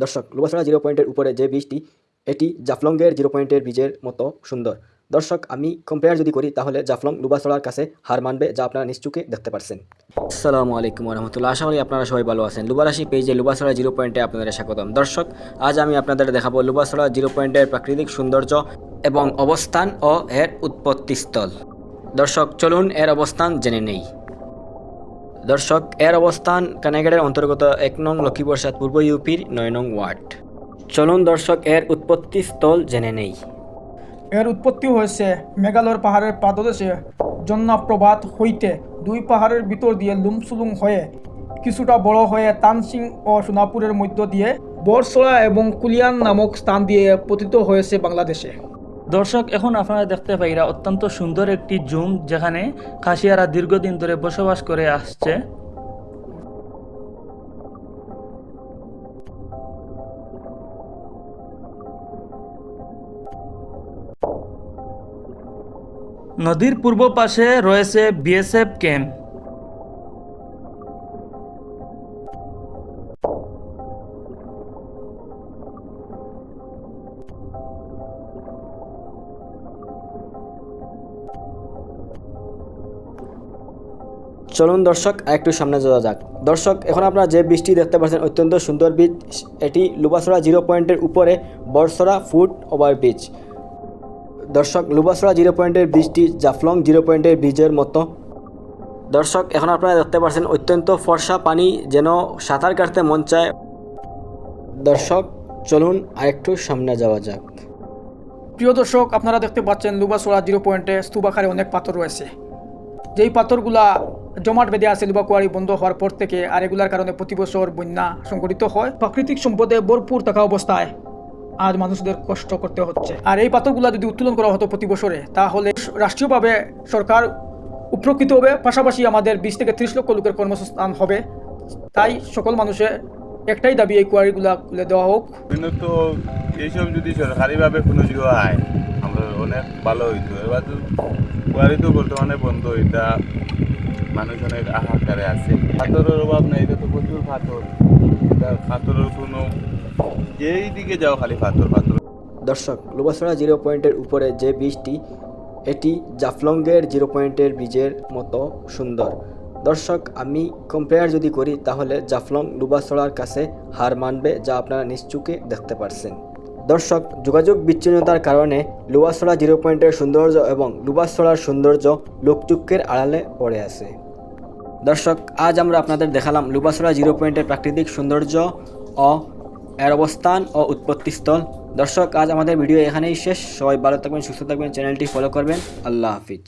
দর্শক, লুবাসড়া জিরো পয়েন্টের উপরে যে বীজটি, এটি জাফলংয়ের জিরো পয়েন্টের বীজের মতো সুন্দর। দর্শক, আমি কম্পেয়ার যদি করি তাহলে জাফলং লুবাসড়ার কাছে হার মানবে, যা আপনারা নিশ্চুকে দেখতে পারছেন। আসসালামু আলাইকুম রহমতুল্লাহ। আশা করি আপনারা সবাই ভালো আছেন। লুবারাশি পেজে লুবাসড়া জিরো পয়েন্টে আপনাদের স্বাগতম। দর্শক, আজ আমি আপনাদের দেখাবো লুবাসড়া জিরো পয়েন্টের প্রাকৃতিক সৌন্দর্য এবং অবস্থান ও এর উৎপত্তিস্থল। দর্শক, চলুন এর অবস্থান জেনে নেই। দর্শক, এর অবস্থান কানাইঘাটের অন্তর্গত 1 নং লক্ষ্মীপ্রসাদ পূর্ব ইউপির 9 নং ওয়ার্ড। চলুন দর্শক, এর উৎপত্তি স্থল জেনে নেই। এর উৎপত্তি হয়েছে মেঘালয়ের পাহাড়ের পাদদেশে জন্নাপ্রপাত হইতে 2 পাহাড়ের ভিতর দিয়ে লুমসুলুং হয়ে কিছুটা বড় হয়ে তানসিং ও সোনাপুরের মধ্য দিয়ে বরসড়া এবং কুলিয়ান নামক স্থান দিয়ে পতিত হয়েছে বাংলাদেশে। দর্শক, এখন আপনারা দেখতে পাইরা অত্যন্ত সুন্দর একটি জুম, যেখানে খাসিয়ারা দীর্ঘদিন ধরে বসবাস করে আসছে। নদীর পূর্ব পাশে রয়েছে বিএসএফ ক্যাম্প। চলুন দর্শক, একটু সামনে যাওয়া যাক। দর্শক, এখন আপনারা যে বীজটি দেখতে পাচ্ছেন অত্যন্ত সুন্দর বীজ, এটি লুবাসড়া জিরো পয়েন্টের উপরে বরসড়া ফুট ওভার ব্রিজ। দর্শক, লুবাসড়া জিরো পয়েন্টের বীজটি জাফলং জিরো পয়েন্টের বীজের মতো। দর্শক, এখন আপনারা দেখতে পাচ্ছেন অত্যন্ত ফর্সা পানি, যেন সাঁতার কাটতে মন চায়। দর্শক, চলুন আরেকটু সামনে যাওয়া যাক। প্রিয় দর্শক, আপনারা দেখতে পাচ্ছেন লুবাসড়া জিরো পয়েন্টে স্তূপাকারে অনেক পাথর রয়েছে। যেই পাথরগুলা জমাট বেঁধে আছে লুবা কুয়ারি বন্ধ হওয়ার পর থেকে, আর এগুলার কারণে প্রতি বছর বন্যা সংঘটিত হয়। প্রাকৃতিক সম্পদে ভরপুর থাকা অবস্থায় আজ মানুষদের কষ্ট করতে হচ্ছে। আর এই পাথরগুলা যদি উত্তোলন করা হতো প্রতি বছরে, তাহলে রাষ্ট্রীয়ভাবে সরকার উপকৃত হবে, পাশাপাশি আমাদের 20 থেকে 30 লক্ষ লোকের কর্মসংস্থান হবে। তাই সকল মানুষের একটাই দাবি, এই কোয়ারিগুলা খুলে দেওয়া হোক। তো এইসব যদি সরকারিভাবে কোনো কিছু হয়, আমরা অনেক ভালো হইতো। এবার তো কোয়ারি তো বর্তমানে বন্ধ, এটা মানুষ অনেক আহাকারে আছে। পাথরের অভাব নেই, এটা তো প্রচুর পাথর। এটা পাথরের কোনো যেই দিকে যাও খালি পাথর পাথর। দর্শক, লুবাসড়া জিরো পয়েন্টের উপরে যে বীজটি, এটি জাফলংয়ের জিরো পয়েন্টের বীজের মতো সুন্দর। দর্শক, আমি কম্পেয়ার যদি করি তাহলে জাফলং লুবাসড়ার কাছে হার মানবে, যা আপনারা নিশ্চুকে দেখতে পারছেন। দর্শক, যোগাযোগ বিচ্ছিন্নতার কারণে লুবাসড়া জিরো পয়েন্টের সৌন্দর্য এবং লুবাসড়ার সৌন্দর্য লোকচক্ষের আড়ালে পড়ে আছে। দর্শক, আজ আমরা আপনাদের দেখালাম লুবাসড়া জিরো পয়েন্টের প্রাকৃতিক সৌন্দর্য ও এর অবস্থান ও উৎপত্তিস্থল। দর্শক, আজ আমাদের ভিডিও এখানেই শেষ। সবাই ভালো থাকবেন, সুস্থ থাকবেন, চ্যানেলটি ফলো করবেন। আল্লাহ হাফিজ।